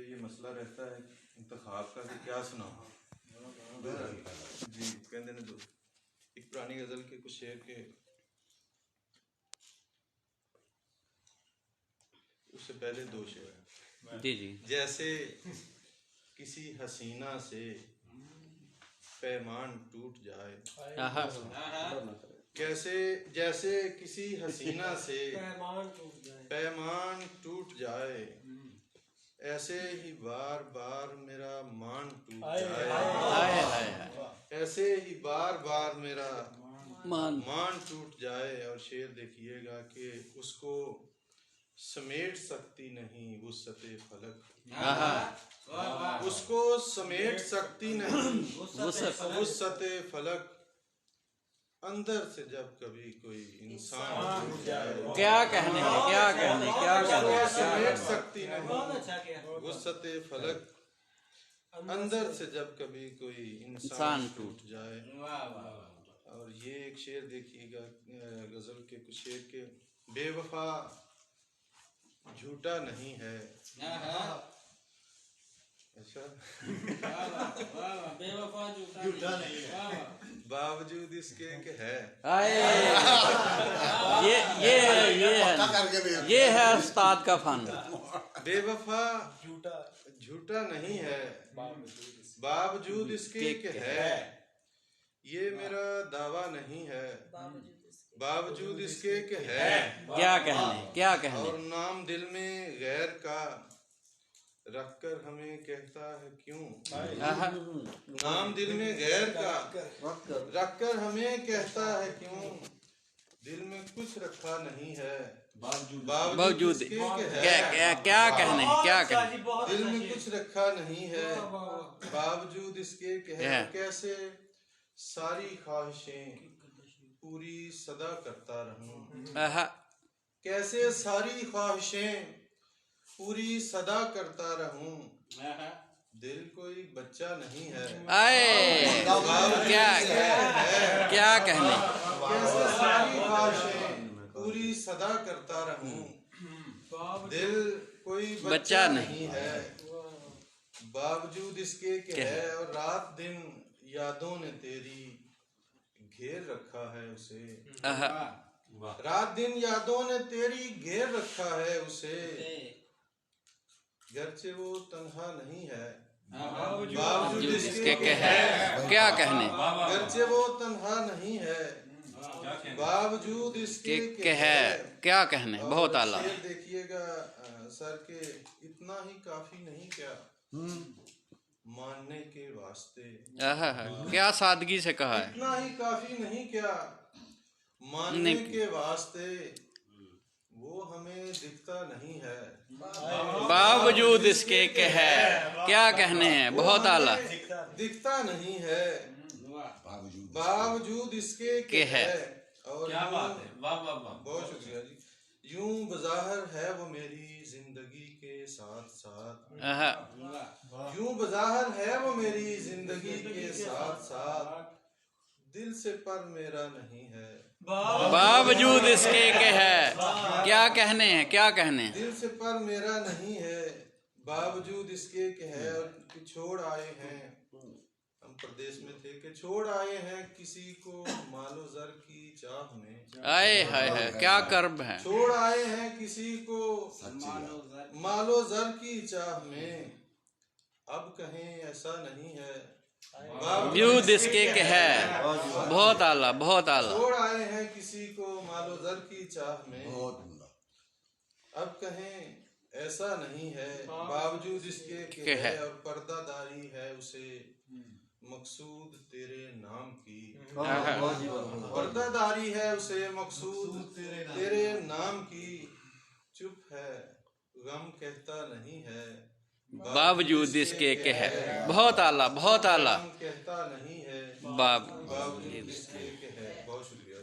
ये मसला रहता है इंतखाब का कि क्या सुनाऊं जी। कहते ने दो एक पुरानी गज़ल के कुछ शेर के उससे पहले दो शेर जी जी। जैसे किसी हसीना से पैमान टूट जाए, कैसे जैसे किसी हसीना से पैमान टूट जाए, ऐसे ही बार बार मेरा मान टूट जाए, ऐसे ही बार बार मेरा मान टूट जाए। और शेर देखिएगा कि उसको समेट सकती नहीं वुसअते फलक, उसको समेट सकती नहीं वुसअते फलक, अंदर से जब कभी कोई इंसान क्या कहने क्या कहने क्या कहने समेट सकती नहीं वुसअते फलक, अंदर से जब कभी कोई इंसान टूट जाए। और ये एक शेर देखिएगा गजल के कुछ शेर के, बेवफा झूठा नहीं है, अच्छा बेवफा झूठा नहीं है, बावजूद इसके कि है। ये है उस्ताद का फन। बेवफा झूठा नहीं है, बावजूद इसके कि है, ये मेरा दावा नहीं है, बावजूद इसके कि है। क्या कहने क्या कहने। और नाम दिल में गैर का रखकर हमें कहता है क्यों, नाम दिल में गैर का रखकर हमें कहता है क्यों, दिल में कुछ रखा नहीं है बावजूद क्या कहने क्या कहने। दिल में कुछ रखा नहीं है बावजूद इसके कि है, कैसे सारी ख्वाहिशें पूरी सदा करता रहूं, कैसे सारी ख्वाहिशें पूरी सदा करता रहूं, दिल कोई बच्चा नहीं है क्या कहने। कैसे सारी ख्वाहिशें पूरी सदा करता रहूं, दिल कोई बच्चा नहीं है बावजूद इसके कि है। और रात दिन यादों ने तेरी घेर रखा है उसे, रात दिन यादों ने तेरी घेर रखा है उसे, गरचे वो तन्हा नहीं है बावजूद इसके कि है। क्या कहने। गरचे वो तन्हा नहीं है बावजूद इसके कि है। क्या कहने। बहुत आला। देखिएगा सर के इतना ही काफी नहीं क्या मानने के वास्ते, क्या सादगी से कहा है। इतना ही काफी नहीं क्या मानने के वास्ते, वो हमें दिखता नहीं है बावजूद इसके के है। क्या कहने हैं। बहुत आला। दिखता नहीं है बावजूद इसके के है। और क्या बात है, वाह वाह वाह, बहुत शुक्रिया जी। यूं बज़ाहिर है वो मेरी जिंदगी के साथ साथ, यूं बज़ाहिर है वो मेरी जिंदगी के साथ साथ, दिल से पर मेरा नहीं है बावजूद इसके के है। क्या कहने हैं क्या कहने। दिल से पर मेरा नहीं है बावजूद इसके के है। और छोड़ आए हैं, हम प्रदेश में थे, कि छोड़ आए हैं किसी को मालो जर की चाह में, आए हाय है क्या कर्म है। छोड़ आए हैं किसी को मालो जर की चाह में, अब कहें ऐसा नहीं है बावजूद इसके के है। बहुत आला बहुत आला। छोड़ आए हैं किसी को मालो जर की चाह में, अब कहें ऐसा नहीं है बावजूद इसके के है। और पर्दादारी है उसे मकसूद तेरे नाम की, पर्दादारी है उसे मकसूद तेरे नाम की, चुप है गम कहता नहीं है बावजूद इसके के है। बहुत आला बहुत आला। कहता नहीं है बावजूद इसके के है। बहुत शुक्रिया।